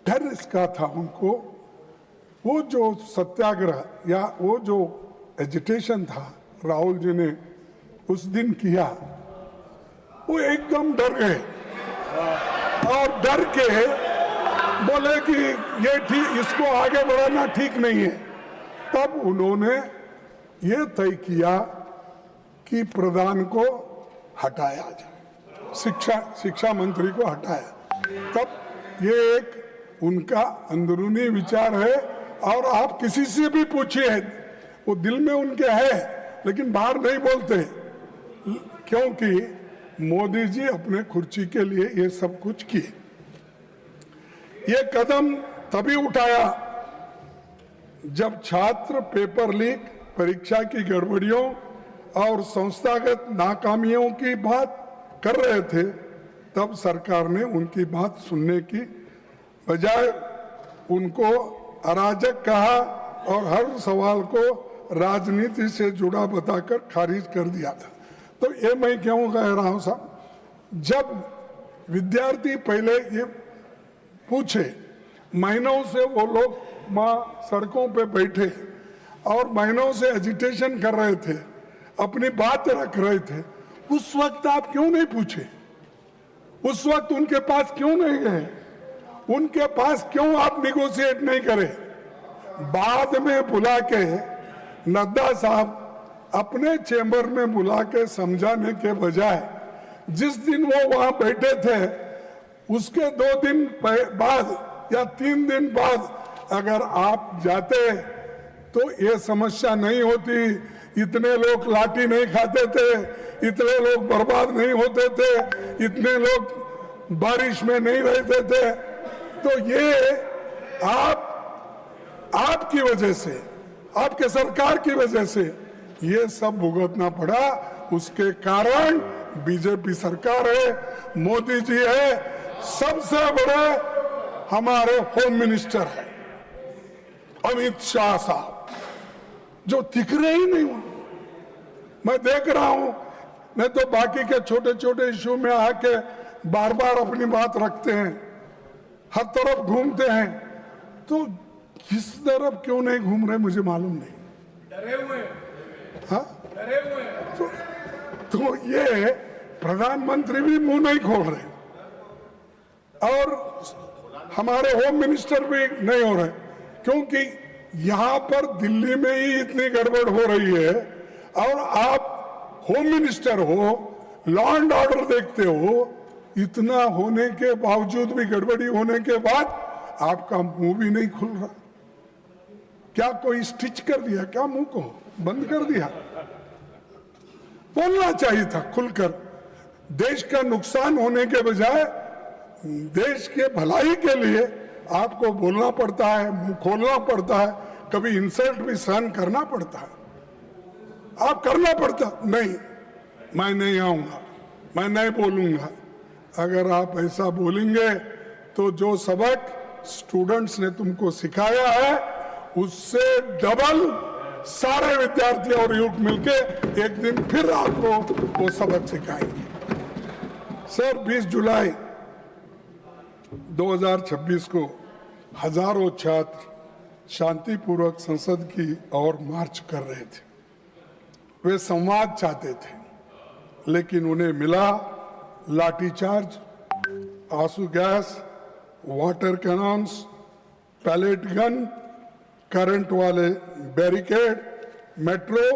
डर इसका था उनको, वो जो सत्याग्रह या वो जो एजिटेशन था राहुल जी ने उस दिन किया, वो एकदम डर गए और डर के बोले कि ये ठीक, इसको आगे बढ़ाना ठीक नहीं है। तब उन्होंने ये तय किया कि प्रधान को हटाया जाए, शिक्षा मंत्री को हटाया। तब ये एक उनका अंदरूनी विचार है और आप किसी से भी पूछिए, वो दिल में उनके है लेकिन बाहर नहीं बोलते, क्योंकि मोदी जी अपने कुर्सी के लिए ये सब कुछ किए। ये कदम तभी उठाया जब छात्र पेपर लीक, परीक्षा की गड़बड़ियों और संस्थागत नाकामियों की बात कर रहे थे। तब सरकार ने उनकी बात सुनने की बजाय उनको अराजक कहा और हर सवाल को राजनीति से जुड़ा बताकर खारिज कर दिया था। तो ये मैं क्यों कह रहा हूं साहब, जब विद्यार्थी पहले ये पूछे, महीनों से वो लोग सड़कों पे बैठे और महीनों से एजिटेशन कर रहे थे, अपनी बात रख रहे थे, उस वक्त आप क्यों नहीं पूछे? उस वक्त उनके पास क्यों नहीं गए? उनके पास क्यों आप निगोशिएट नहीं करे? बाद में बुला के नड्डा साहब अपने चेंबर में बुला के समझाने के बजाय जिस दिन वो वहां बैठे थे उसके 2 दिन बाद या 3 दिन बाद अगर आप जाते तो ये समस्या नहीं होती, इतने लोग लाठी नहीं खाते थे, इतने लोग बर्बाद नहीं होते थे, इतने लोग बारिश में नहीं रहते थे। तो ये आपकी वजह से, आपके सरकार की वजह से ये सब भुगतना पड़ा। उसके कारण बीजेपी सरकार है, मोदी जी है, सबसे बड़े हमारे होम मिनिस्टर है अमित शाह साहब, जो दिख रहे ही नहीं। मैं देख रहा हूं, नहीं तो बाकी के छोटे छोटे इश्यू में आके बार बार अपनी बात रखते हैं, हर तरफ घूमते हैं। तो किस तरफ क्यों नहीं घूम रहे मुझे मालूम नहीं। डरे हुए, हाँ, डरे हुए। तो ये प्रधानमंत्री भी मुंह नहीं खोल रहे और हमारे होम मिनिस्टर भी नहीं हो रहे, क्योंकि यहां पर दिल्ली में ही इतनी गड़बड़ हो रही है और आप होम मिनिस्टर हो, लॉ एंड ऑर्डर देखते हो, इतना होने के बावजूद भी, गड़बड़ी होने के बाद आपका मुंह भी नहीं खुल रहा। क्या कोई स्टिच कर दिया क्या? मुंह को बंद कर दिया? बोलना चाहिए था खुलकर। देश का नुकसान होने के बजाय देश के भलाई के लिए आपको बोलना पड़ता है, मुंह खोलना पड़ता है, कभी इंसल्ट भी सहन करना पड़ता है। आप करना पड़ता नहीं, मैं नहीं आऊंगा, मैं नहीं बोलूंगा। अगर आप ऐसा बोलेंगे तो जो सबक स्टूडेंट्स ने तुमको सिखाया है उससे डबल सारे विद्यार्थी और युवक मिलके एक दिन फिर आपको वो सबक सिखाएंगे। सर, 20 जुलाई 2026 को हजारों छात्र शांतिपूर्वक संसद की ओर मार्च कर रहे थे। वे संवाद चाहते थे, लेकिन उन्हें मिला लाठीचार्ज, आंसू gas, water cannons, pellet gun, current वाले बैरिकेड, मेट्रो